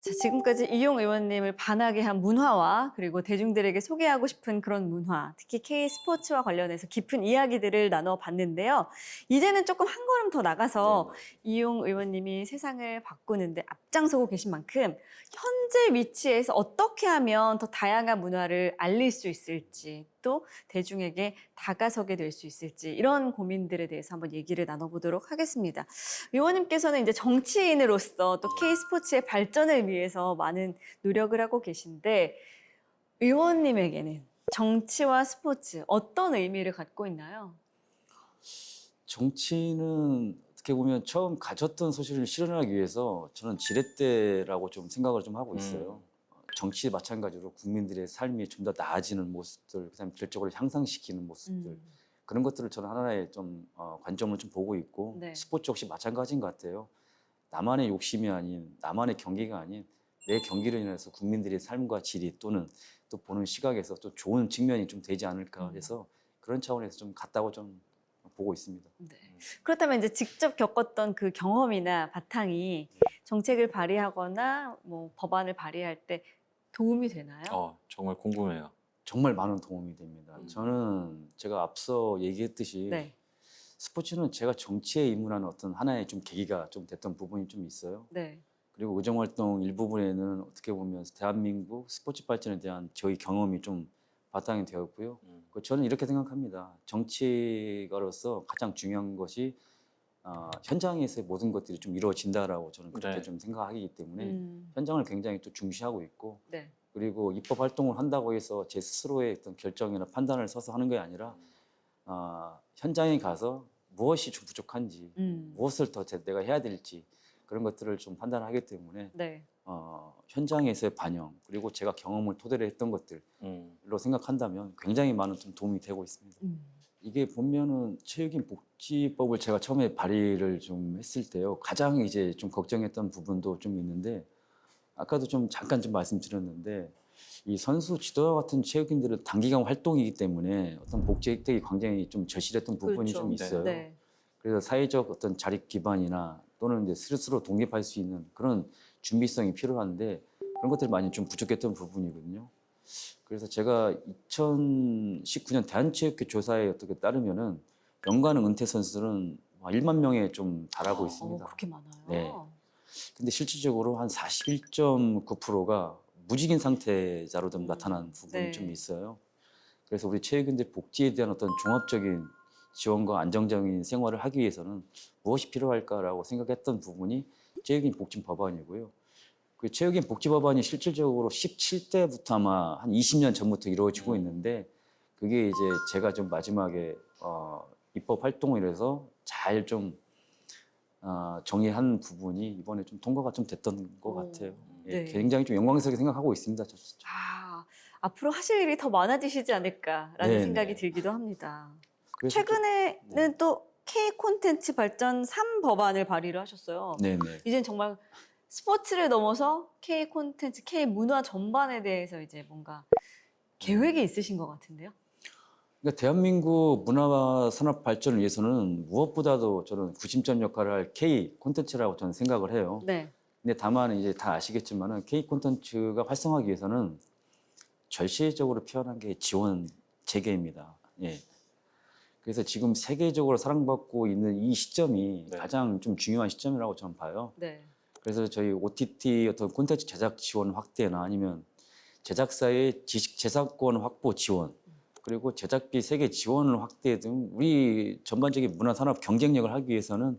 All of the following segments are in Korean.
자, 지금까지 이용 의원님을 반하게 한 문화와 그리고 대중들에게 소개하고 싶은 그런 문화, 특히 K스포츠와 관련해서 깊은 이야기들을 나눠봤는데요. 이제는 조금 한 걸음 더 나가서 이용 의원님이 세상을 바꾸는데 앞장서고 계신 만큼 현재 위치에서 어떻게 하면 더 다양한 문화를 알릴 수 있을지, 또 대중에게 다가서게 될 수 있을지 이런 고민들에 대해서 한번 얘기를 나눠보도록 하겠습니다. 의원님께서는 이제 정치인으로서 또 K스포츠의 발전을 위해서 많은 노력을 하고 계신데 의원님에게는 정치와 스포츠 어떤 의미를 갖고 있나요? 정치는 어떻게 보면 처음 가졌던 소신을 실현하기 위해서 저는 지렛대라고 좀 생각을 좀 하고 있어요. 정치 마찬가지로 국민들의 삶이 좀 더 나아지는 모습들, 그다음에 질적으로 향상시키는 모습들 그런 것들을 저는 하나의 좀 관점을 좀 보고 있고 네. 스포츠 역시 마찬가지인 것 같아요. 나만의 욕심이 아닌 나만의 경기가 아닌 내 경기로 인해서 국민들의 삶과 질이 또는 또 보는 시각에서 또 좋은 측면이 좀 되지 않을까 해서 그런 차원에서 좀 같다고 좀 보고 있습니다. 네. 그렇다면 이제 직접 겪었던 그 경험이나 바탕이 정책을 발의하거나 뭐 법안을 발의할 때 도움이 되나요? 정말 궁금해요. 정말 많은 도움이 됩니다. 저는 제가 앞서 얘기했듯이 네. 스포츠는 제가 정치에 입문하는 어떤 하나의 좀 계기가 좀 됐던 부분이 좀 있어요. 네. 그리고 의정활동 일부분에는 어떻게 보면 대한민국 스포츠 발전에 대한 저희 경험이 좀 바탕이 되었고요. 저는 이렇게 생각합니다. 정치가로서 가장 중요한 것이 현장에서의 모든 것들이 좀 이루어진다라고 저는 그렇게 네. 좀 생각하기 때문에 음. 현장을 굉장히 또 중시하고 있고 네. 그리고 입법 활동을 한다고 해서 제 스스로의 어떤 결정이나 판단을 서서 하는 게 아니라 현장에 가서 무엇이 좀 부족한지 무엇을 더 내가 해야 될지 그런 것들을 좀 판단하기 때문에 네. 현장에서의 반영 그리고 제가 경험을 토대로 했던 것들로 생각한다면 굉장히 많은 좀 도움이 되고 있습니다. 이게 보면은 체육인 복지법을 제가 처음에 발의를 좀 했을 때요. 가장 이제 좀 걱정했던 부분도 좀 있는데 아까도 좀 잠깐 좀 말씀드렸는데 이 선수 지도와 같은 체육인들은 단기간 활동이기 때문에 어떤 복지 혜택이 굉장히 좀 절실했던 부분이 그렇죠. 좀 있어요. 네. 그래서 사회적 어떤 자립 기반이나 또는 이제 스스로 독립할 수 있는 그런 준비성이 필요한데 그런 것들이 많이 좀 부족했던 부분이거든요. 그래서 제가 2019년 대한체육회 조사에 어떻게 따르면은 연간 은퇴 선수들은 1만 명에 좀 달하고 있습니다. 그렇게 많아요. 네. 근데 실질적으로 한 41.9%가 무직인 상태자로 좀 나타난 부분이 네. 좀 있어요. 그래서 우리 체육인들 복지에 대한 어떤 종합적인 지원과 안정적인 생활을 하기 위해서는 무엇이 필요할까라고 생각했던 부분이 체육인 복지 법안이고요. 그 체육인 복지 법안이 실질적으로 17대부터 아마 한 20년 전부터 이루어지고 있는데 그게 이제 제가 좀 마지막에 입법 활동을 해서 잘 좀 정의한 부분이 이번에 좀 통과가 좀 됐던 것 같아요. 예, 네. 굉장히 좀 영광스럽게 생각하고 있습니다. 저 진짜. 앞으로 하실 일이 더 많아지시지 않을까라는 네, 생각이 네. 들기도 합니다. 그래서 최근에는 또 K 콘텐츠 발전 3 법안을 발의를 하셨어요. 네네. 이젠 정말 스포츠를 넘어서 K 콘텐츠, K 문화 전반에 대해서 이제 뭔가 계획이 있으신 것 같은데요. 그러니까 대한민국 문화 산업 발전을 위해서는 무엇보다도 저는 구심점 역할을 할 K 콘텐츠라고 저는 생각을 해요. 네. 근데 다만 이제 다 아시겠지만은 K 콘텐츠가 활성화하기 위해서는 절실적으로 필요한 게 지원 재개입니다. 예. 그래서 지금 세계적으로 사랑받고 있는 이 시점이 가장 좀 중요한 시점이라고 저는 봐요. 네. 그래서 저희 OTT 어떤 콘텐츠 제작 지원 확대나 아니면 제작사의 지식 제작권 확보 지원 그리고 제작비 세계 지원을 확대 등 우리 전반적인 문화 산업 경쟁력을 하기 위해서는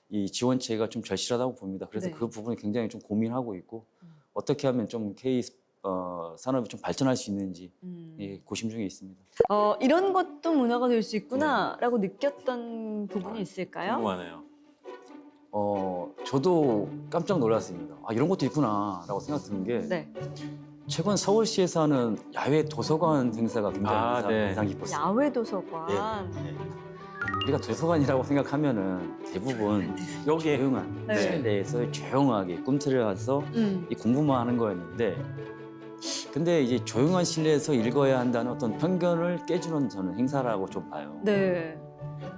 이 지원체가 좀 절실하다고 봅니다. 그래서 네. 그 부분을 굉장히 좀 고민하고 있고 어떻게 하면 좀 K 산업이 좀 발전할 수 있는지 예, 고심 중에 있습니다. 이런 것도 문화가 될 수 있구나라고 느꼈던 부분이 있을까요? 궁금하네요. 저도 깜짝 놀랐습니다. 이런 것도 있구나라고 생각 드는 게 네. 최근 서울시에서 하는 야외 도서관 행사가 굉장히 인상 깊었어요. 야외 도서관. 네. 우리가 도서관이라고 생각하면은 대부분 여기에 조용한 네. 실내에서 조용하게 꿈틀여서 이 공부만 하는 거였는데 근데 이제 조용한 실내에서 읽어야 한다는 어떤 편견을 깨주는 저는 행사라고 좀 봐요. 네.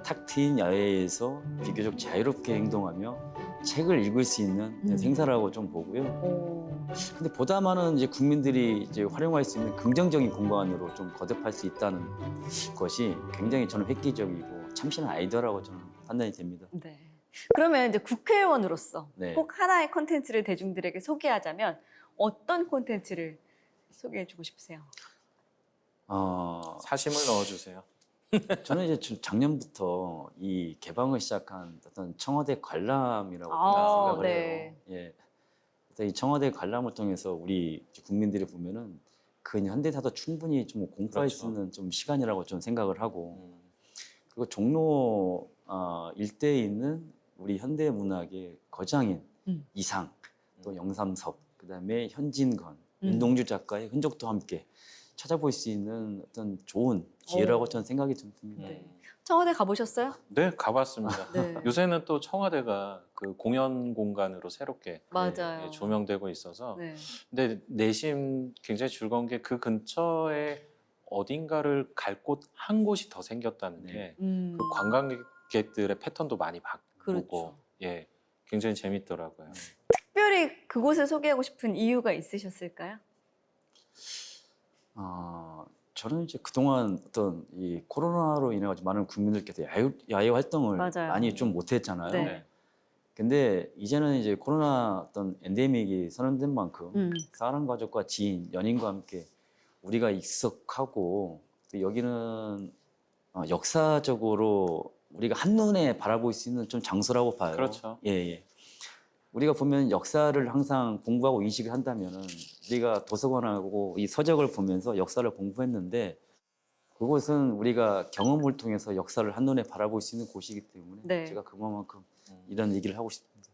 탁 트인 야외에서 비교적 자유롭게 행동하며 책을 읽을 수 있는 행사라고 좀 보고요. 근데 보다 많은 이제 국민들이 이제 활용할 수 있는 긍정적인 공간으로 좀 거듭할 수 있다는 것이 굉장히 저는 획기적이고 참신한 아이디어라고 저는 판단이 됩니다. 네. 그러면 이제 국회의원으로서 네. 꼭 하나의 콘텐츠를 대중들에게 소개하자면 어떤 콘텐츠를 소개해주고 싶으세요? 사심을 넣어주세요. 저는 이제 작년부터 이 개방을 시작한 어떤 청와대 관람이라고 아, 생각을 네. 해요. 예. 그래서 이 청와대 관람을 통해서 우리 국민들이 보면은 그 현대사도 충분히 좀 공부할 수 그렇죠. 있는 좀 시간이라고 좀 생각을 하고 음, 그리고 종로 일대에 있는 우리 현대 문학의 거장인 이상 또 영삼섭 그다음에 현진건 윤동주 작가의 흔적도 함께 찾아볼 수 있는 어떤 좋은 기회라고 저는 생각이 좀 듭니다. 네. 청와대 가보셨어요? 네, 가봤습니다. 네. 요새는 또 청와대가 그 공연 공간으로 새롭게 맞아요. 조명되고 있어서 네. 근데 내심 굉장히 즐거운 게 그 근처에 어딘가를 갈 곳 한 곳이 더 생겼다는 네. 게 음, 그 관광객들의 패턴도 많이 바꾸고 그렇죠. 예, 굉장히 재밌더라고요. 특별히 그곳을 소개하고 싶은 이유가 있으셨을까요? 저는 이제 그동안 어떤 이 코로나로 인해 가지고 많은 국민들께서 야외 활동을 맞아요. 많이 좀 못했잖아요. 네. 근데 이제는 이제 코로나 어떤 엔데믹이 선언된 만큼 사람 가족과 지인, 연인과 함께 우리가 익숙하고 또 여기는 역사적으로 우리가 한눈에 바라볼 수 있는 좀 장소라고 봐요. 그렇죠. 예, 예. 우리가 보면 역사를 항상 공부하고 인식을 한다면은 우리가 도서관하고 이 서적을 보면서 역사를 공부했는데 그곳은 우리가 경험을 통해서 역사를 한눈에 바라볼 수 있는 곳이기 때문에 네. 제가 그만큼 이런 얘기를 하고 싶습니다.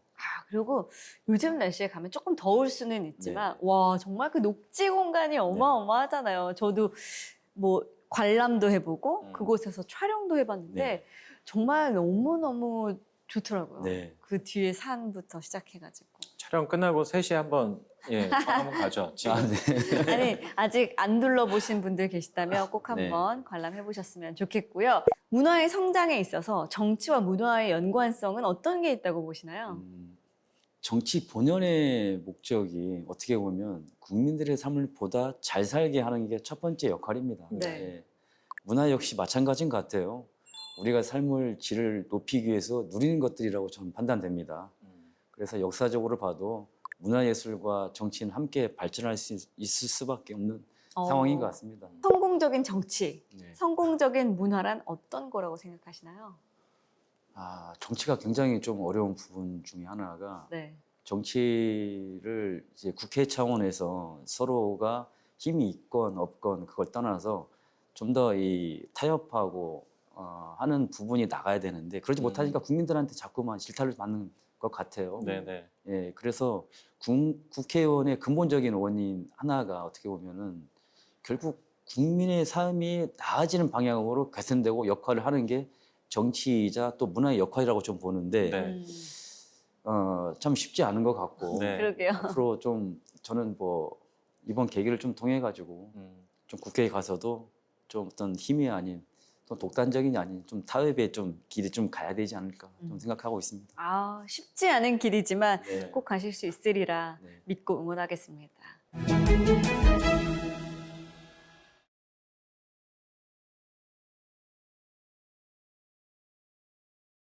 그리고 요즘 날씨에 가면 조금 더울 수는 있지만 네. 와 정말 그 녹지 공간이 어마어마하잖아요. 저도 뭐 관람도 해보고 그곳에서 촬영도 해봤는데 네. 정말 너무너무 좋더라고요. 네. 그 뒤에 산부터 시작해가지고. 촬영 끝나고 3시에 한번 한번 가죠. 지금. 네. 아니 아직 안 둘러보신 분들 계시다면 꼭 네. 한번 관람해 보셨으면 좋겠고요. 문화의 성장에 있어서 정치와 문화의 연관성은 어떤 게 있다고 보시나요? 정치 본연의 목적이 어떻게 보면 국민들의 삶을 보다 잘 살게 하는 게 첫 번째 역할입니다. 네. 예. 문화 역시 마찬가지인 것 같아요. 우리가 삶을 질을 높이기 위해서 누리는 것들이라고 저는 판단됩니다. 그래서 역사적으로 봐도 문화예술과 정치는 함께 발전할 수 있을 수밖에 없는 상황인 것 같습니다. 성공적인 정치, 네. 성공적인 문화란 어떤 거라고 생각하시나요? 정치가 굉장히 좀 어려운 부분 중에 하나가 네. 정치를 이제 국회 차원에서 서로가 힘이 있건 없건 그걸 떠나서 좀 더 이 타협하고 하는 부분이 나가야 되는데 그러지 못하니까 국민들한테 자꾸만 질타를 받는 것 같아요. 네네. 예, 그래서 국회의원의 근본적인 원인 하나가 어떻게 보면은 결국 국민의 삶이 나아지는 방향으로 개선되고 역할을 하는 게 정치이자 또 문화의 역할이라고 좀 보는데 네. 참 쉽지 않은 것 같고 네. 그러게요. 앞으로 좀 저는 뭐 이번 계기를 좀 통해 가지고 좀 국회에 가서도 좀 어떤 힘이 아닌 또 독단적인 아닌 좀 타협의 좀 길이 좀 가야 되지 않을까 좀 생각하고 있습니다. 쉽지 않은 길이지만 네. 꼭 가실 수 있으리라 네. 믿고 응원하겠습니다.